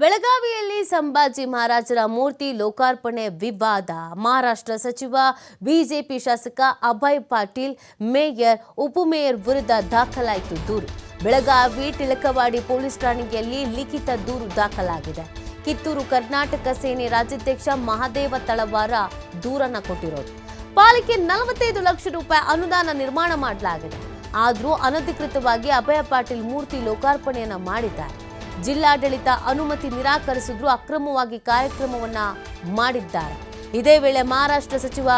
ಬೆಳಗಾವಿಯಲ್ಲಿ ಸಂಭಾಜಿ ಮಹಾರಾಜರ ಮೂರ್ತಿ ಲೋಕಾರ್ಪಣೆ ವಿವಾದ. ಮಹಾರಾಷ್ಟ್ರ ಸಚಿವ ಬಿಜೆಪಿ ಶಾಸಕ ಅಭಯ್ ಪಾಟೀಲ್ ಮೇಯರ್ ಉಪಮೇಯರ್ ವಿರುದ್ಧ ದಾಖಲಾಯಿತು ದೂರು. ಬೆಳಗಾವಿ ಟಿಳಕವಾಡಿ ಪೊಲೀಸ್ ಠಾಣೆಯಲ್ಲಿ ಲಿಖಿತ ದೂರು ದಾಖಲಾಗಿದೆ. ಕಿತ್ತೂರು ಕರ್ನಾಟಕ ಸೇನೆ ರಾಜ್ಯಾಧ್ಯಕ್ಷ ಮಹಾದೇವ ತಳವಾರ ದೂರನ್ನ ಕೊಟ್ಟಿರೋದು. ಪಾಲಿಕೆ 45 ಲಕ್ಷ ರೂಪಾಯಿ ಅನುದಾನ ನಿರ್ಮಾಣ ಮಾಡಲಾಗಿದೆ. ಆದರೂ ಅನಧಿಕೃತವಾಗಿ ಅಭಯ ಪಾಟೀಲ್ ಮೂರ್ತಿ ಲೋಕಾರ್ಪಣೆಯನ್ನ ಮಾಡಿದ್ದಾರೆ. ಜಿಲ್ಲಾಡಳಿತ ಅನುಮತಿ ನಿರಾಕರಿಸಿದ್ರು ಅಕ್ರಮವಾಗಿ ಕಾರ್ಯಕ್ರಮವನ್ನ ಮಾಡಿದ್ದಾರೆ. ಇದೇ ವೇಳೆ ಮಹಾರಾಷ್ಟ್ರ ಸಚಿವ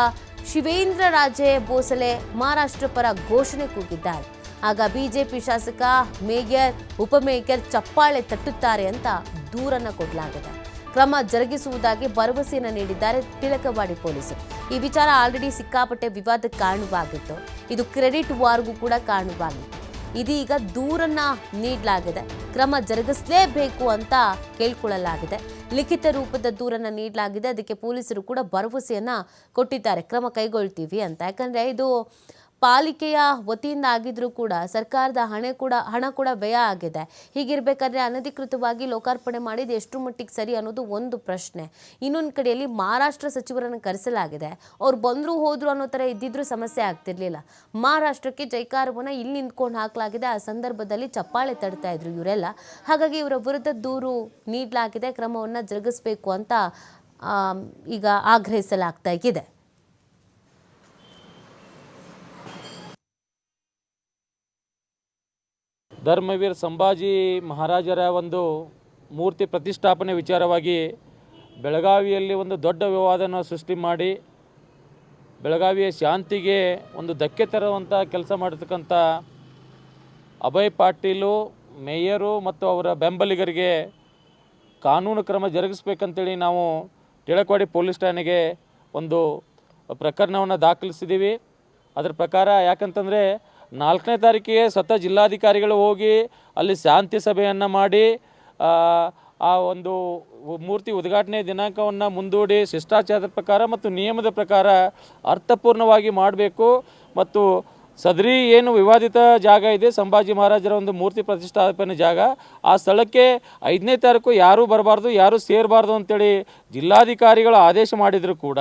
ಶಿವೇಂದ್ರರಾಜೇ ಭೋಸಲೆ ಮಹಾರಾಷ್ಟ್ರ ಪರ ಘೋಷಣೆ ಕೂಗಿದ್ದಾರೆ. ಆಗ ಬಿಜೆಪಿ ಶಾಸಕ ಮೇಯರ್ ಉಪಮೇಯರ್ ಚಪ್ಪಾಳೆ ತಟ್ಟುತ್ತಾರೆ ಅಂತ ದೂರನ್ನ ಕೊಡಲಾಗಿದೆ. ಕ್ರಮ ಜರುಗಿಸುವುದಾಗಿ ಭರವಸೆಯನ್ನು ನೀಡಿದ್ದಾರೆ ಟಿಳಕವಾಡಿ ಪೊಲೀಸರು. ಈ ವಿಚಾರ ಆಲ್ರೆಡಿ ಸಿಕ್ಕಾಪಟ್ಟೆ ವಿವಾದಕ್ಕೆ ಕಾರಣವಾಗಿತ್ತು. ಇದು ಕ್ರೆಡಿಟ್ ವಾರ್ಗೂ ಕೂಡ ಕಾರಣವಾಗಿತ್ತು. ಇದೀಗ ದೂರನ್ನ ನೀಡಲಾಗಿದೆ. ಕ್ರಮ ಜರುಗಿಸಲೇಬೇಕು ಅಂತ ಕೇಳ್ಕೊಳ್ಳಲಾಗಿದೆ. ಲಿಖಿತ ರೂಪದ ದೂರನ್ನ ನೀಡಲಾಗಿದೆ. ಅದಕ್ಕೆ ಪೊಲೀಸರು ಕೂಡ ಭರವಸೆಯನ್ನ ಕೊಟ್ಟಿದ್ದಾರೆ, ಕ್ರಮ ಕೈಗೊಳ್ತೀವಿ ಅಂತ. ಯಾಕಂದ್ರೆ ಇದು ಪಾಲಿಕೆಯ ವತಿಯಿಂದ ಆಗಿದ್ರೂ ಕೂಡ ಸರ್ಕಾರದ ಹಣ ಕೂಡ ವ್ಯಯ ಆಗಿದೆ. ಹೀಗಿರ್ಬೇಕಾದ್ರೆ ಅನಧಿಕೃತವಾಗಿ ಲೋಕಾರ್ಪಣೆ ಮಾಡಿದ ಎಷ್ಟು ಮಟ್ಟಿಗೆ ಸರಿ ಅನ್ನೋದು ಒಂದು ಪ್ರಶ್ನೆ. ಇನ್ನೊಂದು ಕಡೆಯಲ್ಲಿ ಮಹಾರಾಷ್ಟ್ರ ಸಚಿವರನ್ನು ಕರೆಸಲಾಗಿದೆ. ಅವ್ರು ಬಂದ್ರು ಹೋದ್ರು ಅನ್ನೋ ಥರ ಇದ್ದಿದ್ರು ಸಮಸ್ಯೆ ಆಗ್ತಿರ್ಲಿಲ್ಲ. ಮಹಾರಾಷ್ಟ್ರಕ್ಕೆ ಜೈಕಾರವನ್ನು ಇಲ್ಲಿ ನಿಂತ್ಕೊಂಡು ಹಾಕಲಾಗಿದೆ. ಆ ಸಂದರ್ಭದಲ್ಲಿ ಚಪ್ಪಾಳೆ ತಡ್ತಾ ಇದ್ರು ಇವರೆಲ್ಲ. ಹಾಗಾಗಿ ಇವರ ವಿರುದ್ಧ ದೂರು ನೀಡಲಾಗಿದೆ. ಕ್ರಮವನ್ನು ಜರುಗಿಸಬೇಕು ಅಂತ ಈಗ ಆಗ್ರಹಿಸಲಾಗ್ತಾ ಇದೆ. ಧರ್ಮವೀರ ಸಂಭಾಜಿ ಮಹಾರಾಜರ ಒಂದು ಮೂರ್ತಿ ಪ್ರತಿಷ್ಠಾಪನೆ ವಿಚಾರವಾಗಿ ಬೆಳಗಾವಿಯಲ್ಲಿ ಒಂದು ದೊಡ್ಡ ವಿವಾದನ ಸೃಷ್ಟಿ ಮಾಡಿ ಬೆಳಗಾವಿಯ ಶಾಂತಿಗೆ ಒಂದು ಧಕ್ಕೆ ತರುವಂಥ ಕೆಲಸ ಮಾಡತಕ್ಕಂಥ ಅಭಯ್ ಪಾಟೀಲು ಮೇಯರು ಮತ್ತು ಅವರ ಬೆಂಬಲಿಗರಿಗೆ ಕಾನೂನು ಕ್ರಮ ಜರುಗಿಸ್ಬೇಕಂತೇಳಿ ನಾವು ಟಿಳಕವಾಡಿ ಪೊಲೀಸ್ ಠಾಣೆಗೆ ಒಂದು ಪ್ರಕರಣವನ್ನು ದಾಖಲಿಸಿದ್ದೀವಿ. ಅದರ ಪ್ರಕಾರ ಯಾಕಂತಂದರೆ 4ನೇ ತಾರೀಕಿಗೆ ಸ್ವತಃ ಜಿಲ್ಲಾಧಿಕಾರಿಗಳು ಹೋಗಿ ಅಲ್ಲಿ ಶಾಂತಿ ಸಭೆಯನ್ನು ಮಾಡಿ ಆ ಒಂದು ಮೂರ್ತಿ ಉದ್ಘಾಟನೆ ದಿನಾಂಕವನ್ನು ಮುಂದೂಡಿ ಶಿಷ್ಟಾಚಾರದ ಪ್ರಕಾರ ಮತ್ತು ನಿಯಮದ ಪ್ರಕಾರ ಅರ್ಥಪೂರ್ಣವಾಗಿ ಮಾಡಬೇಕು. ಮತ್ತು ಸದರಿ ಏನು ವಿವಾದಿತ ಜಾಗ ಇದೆ, ಸಂಭಾಜಿ ಮಹಾರಾಜರ ಒಂದು ಮೂರ್ತಿ ಪ್ರತಿಷ್ಠಾಪನೆ ಜಾಗ, ಆ ಸ್ಥಳಕ್ಕೆ 5ನೇ ತಾರೀಕು ಯಾರೂ ಬರಬಾರ್ದು, ಯಾರೂ ಸೇರಬಾರ್ದು ಅಂತೇಳಿ ಜಿಲ್ಲಾಧಿಕಾರಿಗಳು ಆದೇಶ ಮಾಡಿದರೂ ಕೂಡ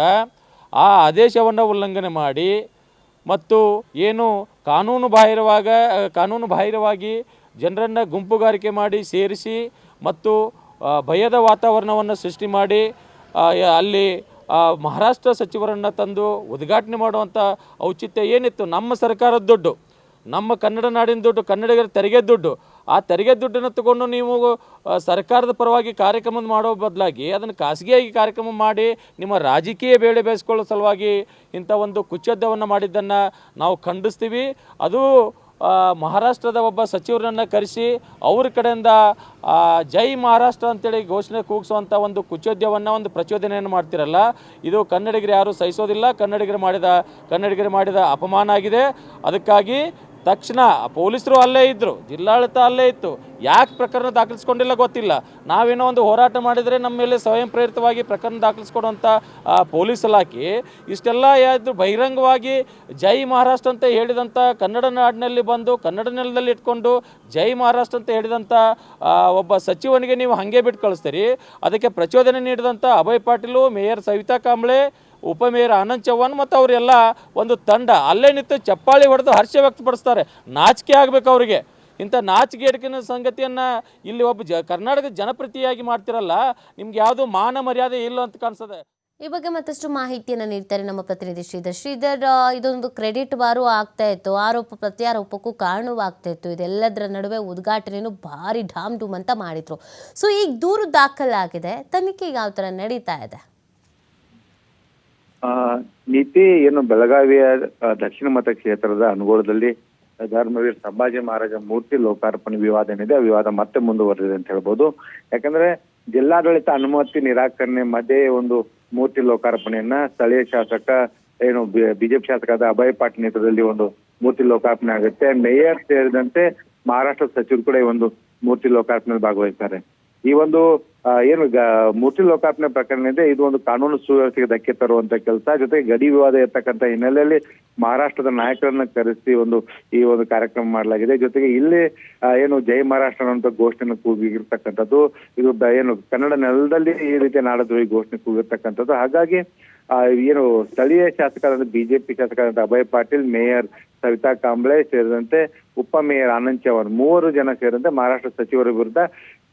ಆ ಆದೇಶವನ್ನು ಉಲ್ಲಂಘನೆ ಮಾಡಿ ಮತ್ತು ಏನು ಕಾನೂನು ಬಾಹಿರವಾಗಿ ಜನರನ್ನು ಗುಂಪುಗಾರಿಕೆ ಮಾಡಿ ಸೇರಿಸಿ ಮತ್ತು ಭಯದ ವಾತಾವರಣವನ್ನು ಸೃಷ್ಟಿ ಮಾಡಿ ಅಲ್ಲಿ ಮಹಾರಾಷ್ಟ್ರ ಸಚಿವರನ್ನು ತಂದು ಉದ್ಘಾಟನೆ ಮಾಡುವಂಥ ಔಚಿತ್ಯ ಏನಿತ್ತು? ನಮ್ಮ ಸರ್ಕಾರದ ದುಡ್ಡು, ನಮ್ಮ ಕನ್ನಡ ನಾಡಿನ ದುಡ್ಡು, ಕನ್ನಡಿಗರ ತೆರಿಗೆ ದುಡ್ಡು, ಆ ತೆರಿಗೆ ದುಡ್ಡನ್ನು ತಗೊಂಡು ನೀವು ಸರ್ಕಾರದ ಪರವಾಗಿ ಕಾರ್ಯಕ್ರಮ ಮಾಡೋ ಬದಲಾಗಿ ಅದನ್ನು ಖಾಸಗಿಯಾಗಿ ಕಾರ್ಯಕ್ರಮ ಮಾಡಿ ನಿಮ್ಮ ರಾಜಕೀಯ ಬೇಳೆ ಬೇಯಿಸ್ಕೊಳ್ಳೋ ಸಲುವಾಗಿ ಇಂಥ ಒಂದು ಕುಚೋದ್ಯವನ್ನು ಮಾಡಿದ್ದನ್ನು ನಾವು ಖಂಡಿಸ್ತೀವಿ. ಅದು ಮಹಾರಾಷ್ಟ್ರದ ಒಬ್ಬ ಸಚಿವರನ್ನು ಕರೆಸಿ ಅವ್ರ ಕಡೆಯಿಂದ ಜೈ ಮಹಾರಾಷ್ಟ್ರ ಅಂತೇಳಿ ಘೋಷಣೆ ಕೂಗಿಸುವಂಥ ಒಂದು ಕುಚೋದ್ಯವನ್ನು, ಒಂದು ಪ್ರಚೋದನೆಯನ್ನು ಮಾಡ್ತಿರಲ್ಲ, ಇದು ಕನ್ನಡಿಗರು ಯಾರೂ ಸಹಿಸೋದಿಲ್ಲ. ಕನ್ನಡಿಗರು ಮಾಡಿದ ಅಪಮಾನ ಆಗಿದೆ. ಅದಕ್ಕಾಗಿ ತಕ್ಷಣ ಪೊಲೀಸರು ಅಲ್ಲೇ ಇದ್ದರು, ಜಿಲ್ಲಾಡಳಿತ ಅಲ್ಲೇ ಇತ್ತು, ಯಾಕೆ ಪ್ರಕರಣ ದಾಖಲಿಸ್ಕೊಂಡಿಲ್ಲ ಗೊತ್ತಿಲ್ಲ. ನಾವೇನೋ ಒಂದು ಹೋರಾಟ ಮಾಡಿದರೆ ನಮ್ಮ ಮೇಲೆ ಸ್ವಯಂ ಪ್ರೇರಿತವಾಗಿ ಪ್ರಕರಣ ದಾಖಲಿಸ್ಕೊಡುವಂಥ ಪೊಲೀಸ್ ಇಲಾಖೆ ಇಷ್ಟೆಲ್ಲ ಯಾವುದು ಬಹಿರಂಗವಾಗಿ ಜೈ ಮಹಾರಾಷ್ಟ್ರ ಅಂತ ಹೇಳಿದಂಥ ಕನ್ನಡ ನಾಡಿನಲ್ಲಿ ಬಂದು ಕನ್ನಡ ನೆಲದಲ್ಲಿ ಇಟ್ಕೊಂಡು ಜೈ ಮಹಾರಾಷ್ಟ್ರ ಅಂತ ಹೇಳಿದಂಥ ಒಬ್ಬ ಸಚಿವನಿಗೆ ನೀವು ಹಾಗೆ ಬಿಟ್ಟು ಕಳಿಸ್ತೀರಿ. ಅದಕ್ಕೆ ಪ್ರಚೋದನೆ ನೀಡಿದಂಥ ಅಭಯ್ ಪಾಟೀಲು, ಮೇಯರ್ ಸವಿತಾ ಕಾಂಬ್ಳೆ, ಉಪಮೇಯರ್ ಆನಂದ್ ಚವ್ಹಾಣ್ ಮತ್ತು ಅವರೆಲ್ಲ ಒಂದು ತಂಡ ಅಲ್ಲೇ ನಿಂತು ಚಪ್ಪಾಳಿ ಹೊಡೆದು ಹರ್ಷ ವ್ಯಕ್ತಪಡಿಸ್ತಾರೆ. ನಾಚಿಕೆ ಆಗಬೇಕು ಅವರಿಗೆ. ಇಂಥ ನಾಚಿಕೆಗೇಡಿನ ಸಂಗತಿಯನ್ನು ಇಲ್ಲಿ ಒಬ್ಬ ಕರ್ನಾಟಕದ ಜನಪ್ರತಿಯಾಗಿ ಮಾಡ್ತಿರಲ್ಲ, ನಿಮ್ಗೆ ಯಾವುದು ಮಾನ ಮರ್ಯಾದೆ ಇಲ್ಲ ಅಂತ ಕಾಣಿಸ್ತದೆ. ಈ ಬಗ್ಗೆ ಮತ್ತಷ್ಟು ಮಾಹಿತಿಯನ್ನು ನೀಡ್ತಾರೆ ನಮ್ಮ ಪ್ರತಿನಿಧಿ ಶ್ರೀಧರ್. ಇದೊಂದು ಕ್ರೆಡಿಟ್ ವಾರು ಆಗ್ತಾ ಇತ್ತು, ಆರೋಪ ಪ್ರತ್ಯಾರೋಪಕ್ಕೂ ಕಾರಣವಾಗ್ತಾ ಇತ್ತು. ಇದೆಲ್ಲದರ ನಡುವೆ ಉದ್ಘಾಟನೆಯನ್ನು ಭಾರಿ ಢಾಮ್ ಢೂಮ್ ಅಂತ ಮಾಡಿದ್ರು. ಸೊ ಈಗ ದೂರು ದಾಖಲಾಗಿದೆ, ತನಿಖೆ ಯಾವ ಥರ ನಡೀತಾ ಇದೆ? ನೀತಿ ಏನು ಬೆಳಗಾವಿಯ ದಕ್ಷಿಣ ಮತಕ್ಷೇತ್ರದ ಅನುಗೋಳದಲ್ಲಿ ಧರ್ಮವೀರ ಸಂಭಾಜಿ ಮಹಾರಾಜ ಮೂರ್ತಿ ಲೋಕಾರ್ಪಣೆ ವಿವಾದ ಏನಿದೆ, ಆ ವಿವಾದ ಮತ್ತೆ ಮುಂದುವರೆದಿದೆ ಅಂತ ಹೇಳ್ಬೋದು. ಯಾಕಂದ್ರೆ ಜಿಲ್ಲಾಡಳಿತ ಅನುಮತಿ ನಿರಾಕರಣೆ ಮಧ್ಯೆ ಒಂದು ಮೂರ್ತಿ ಲೋಕಾರ್ಪಣೆಯನ್ನ ಸ್ಥಳೀಯ ಶಾಸಕ ಏನು ಬಿಜೆಪಿ ಶಾಸಕರಾದ ಅಭಯ್ ಪಾಟೀಲ್ ನೇತೃತ್ವದಲ್ಲಿ ಒಂದು ಮೂರ್ತಿ ಲೋಕಾರ್ಪಣೆ ಆಗುತ್ತೆ. ಮೇಯರ್ ಸೇರಿದಂತೆ ಮಹಾರಾಷ್ಟ್ರ ಸಚಿವರು ಕೂಡ ಈ ಒಂದು ಮೂರ್ತಿ ಲೋಕಾರ್ಪಣೆ ಭಾಗವಹಿಸ್ತಾರೆ. ಈ ಒಂದು ಏನು ಮೂರ್ತಿ ಲೋಕಾರ್ಪಣೆ ಪ್ರಕರಣ ಇದೆ, ಇದು ಒಂದು ಕಾನೂನು ಸುವ್ಯವಸ್ಥೆಗೆ ಧಕ್ಕೆ ತರುವಂತ ಕೆಲಸ. ಜೊತೆಗೆ ಗಡಿ ವಿವಾದ ಇರ್ತಕ್ಕಂಥ ಹಿನ್ನೆಲೆಯಲ್ಲಿ ಮಹಾರಾಷ್ಟ್ರದ ನಾಯಕರನ್ನ ಕರೆಸಿ ಈ ಒಂದು ಕಾರ್ಯಕ್ರಮ ಮಾಡಲಾಗಿದೆ. ಜೊತೆಗೆ ಇಲ್ಲಿ ಏನು ಜೈ ಮಹಾರಾಷ್ಟ್ರ ಅನ್ನುವಂಥ ಘೋಷಣೆಯನ್ನು ಕೂಗಿರ್ತಕ್ಕಂಥದ್ದು, ಇದು ಏನು ಕನ್ನಡ ನೆಲದಲ್ಲಿ ಈ ರೀತಿಯ ನಾಡದ್ರೋಹಿ ಘೋಷಣೆ ಕೂಗಿರ್ತಕ್ಕಂಥದ್ದು. ಹಾಗಾಗಿ ಏನು ಸ್ಥಳೀಯ ಶಾಸಕರಾದ ಬಿಜೆಪಿ ಶಾಸಕರಾದ ಅಭಯ್ ಪಾಟೀಲ್, ಮೇಯರ್ ಸವಿತಾ ಕಾಂಬ್ಳೆ ಸೇರಿದಂತೆ ಉಪ ಮೇಯರ್ ಆನಂದ್ ಚವಾಣ್ 3 ಜನ ಸೇರಿದಂತೆ ಮಹಾರಾಷ್ಟ್ರ ಸಚಿವರ ವಿರುದ್ಧ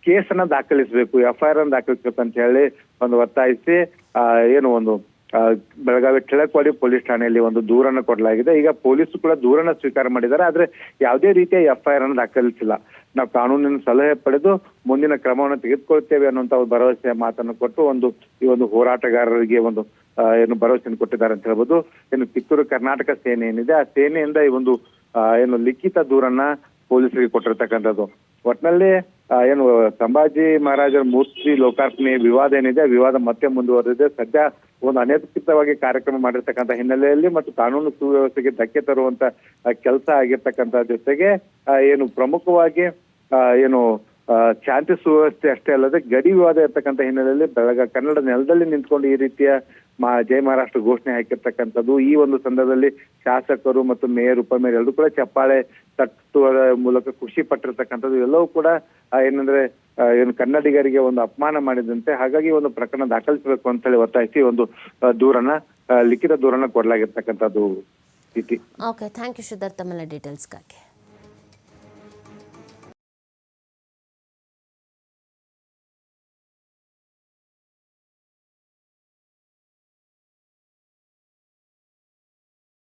ಕೇಸನ್ನ ದಾಖಲಿಸಬೇಕು, FIR ಅನ್ನು ದಾಖಲಿಸಬೇಕು ಅಂತ ಹೇಳಿ ಒಂದು ಒತ್ತಾಯಿಸಿ ಏನು ಒಂದು ಬೆಳಗಾವಿ ಟಿಳಕವಾಡಿ ಪೊಲೀಸ್ ಠಾಣೆಯಲ್ಲಿ ಒಂದು ದೂರನ್ನ ಕೊಡಲಾಗಿದೆ. ಈಗ ಪೊಲೀಸರು ಕೂಡ ದೂರನ್ನ ಸ್ವೀಕಾರ ಮಾಡಿದ್ದಾರೆ, ಆದ್ರೆ ಯಾವುದೇ ರೀತಿಯ FIR ಅನ್ನು ದಾಖಲಿಸಿಲ್ಲ. ನಾವು ಕಾನೂನಿನ ಸಲಹೆ ಪಡೆದು ಮುಂದಿನ ಕ್ರಮವನ್ನು ತೆಗೆದುಕೊಳ್ತೇವೆ ಅನ್ನುವಂತ ಒಂದು ಭರವಸೆಯ ಮಾತನ್ನು ಕೊಟ್ಟು ಈ ಒಂದು ಹೋರಾಟಗಾರರಿಗೆ ಒಂದು ಏನು ಭರವಸೆಯನ್ನು ಕೊಟ್ಟಿದ್ದಾರೆ ಅಂತ ಹೇಳ್ಬೋದು. ಏನು ಕಿತ್ತೂರು ಕರ್ನಾಟಕ ಸೇನೆ ಏನಿದೆ, ಆ ಸೇನೆಯಿಂದ ಈ ಒಂದು ಏನು ಲಿಖಿತ ದೂರನ್ನ ಪೊಲೀಸರಿಗೆ ಕೊಟ್ಟಿರ್ತಕ್ಕಂಥದ್ದು. ಒಟ್ಟಿನಲ್ಲಿ ಏನು ಸಂಭಾಜಿ ಮಹಾರಾಜರ ಮೂರ್ತಿ ಲೋಕಾರ್ಪಣೆ ವಿವಾದ ಏನಿದೆ, ಆ ವಿವಾದ ಮತ್ತೆ ಮುಂದುವರೆದಿದೆ. ಸದ್ಯ ಒಂದು ಅನಧಿಕೃತವಾಗಿ ಕಾರ್ಯಕ್ರಮ ಮಾಡಿರ್ತಕ್ಕಂಥ ಹಿನ್ನೆಲೆಯಲ್ಲಿ ಮತ್ತು ಕಾನೂನು ಸುವ್ಯವಸ್ಥೆಗೆ ಧಕ್ಕೆ ತರುವಂತ ಕೆಲಸ ಆಗಿರ್ತಕ್ಕಂಥ ಜೊತೆಗೆ ಏನು ಪ್ರಮುಖವಾಗಿ ಏನು ಶಾಂತಿ ಸುವ್ಯವಸ್ಥೆ ಅಷ್ಟೇ ಅಲ್ಲದೆ ಗಡಿ ವಿವಾದ ಇರ್ತಕ್ಕಂಥ ಹಿನ್ನೆಲೆಯಲ್ಲಿ ಕನ್ನಡ ನೆಲದಲ್ಲಿ ನಿಂತ್ಕೊಂಡು ಈ ರೀತಿಯ ಜೈ ಮಹಾರಾಷ್ಟ್ರ ಘೋಷಣೆ ಹಾಕಿರ್ತಕ್ಕಂಥದ್ದು. ಈ ಒಂದು ಸಂದರ್ಭದಲ್ಲಿ ಶಾಸಕರು ಮತ್ತು ಮೇಯರ್, ಉಪಮೇಯರ್ ಎಲ್ಲರೂ ಕೂಡ ಚಪ್ಪಾಳೆ ತಟ್ಟುವ ಮೂಲಕ ಖುಷಿ ಪಟ್ಟಿರ್ತಕ್ಕಂಥದ್ದು. ಎಲ್ಲವೂ ಕೂಡ ಏನಂದ್ರೆ ಏನು ಕನ್ನಡಿಗರಿಗೆ ಒಂದು ಅಪಮಾನ ಮಾಡಿದಂತೆ. ಹಾಗಾಗಿ ಒಂದು ಪ್ರಕರಣ ದಾಖಲಿಸಬೇಕು ಅಂತ ಹೇಳಿ ಒತ್ತಾಯಿಸಿ ಒಂದು ಲಿಖಿತ ದೂರನ್ನ ಕೊಡಲಾಗಿರ್ತಕ್ಕಂಥದ್ದು. ಓಕೆ, ಥ್ಯಾಂಕ್ ಯು ಶ್ರೀಧರ್ ತಮ್ಮೆಲ್ಲ ಡೀಟೇಲ್ಸ್ಗಾಗಿ.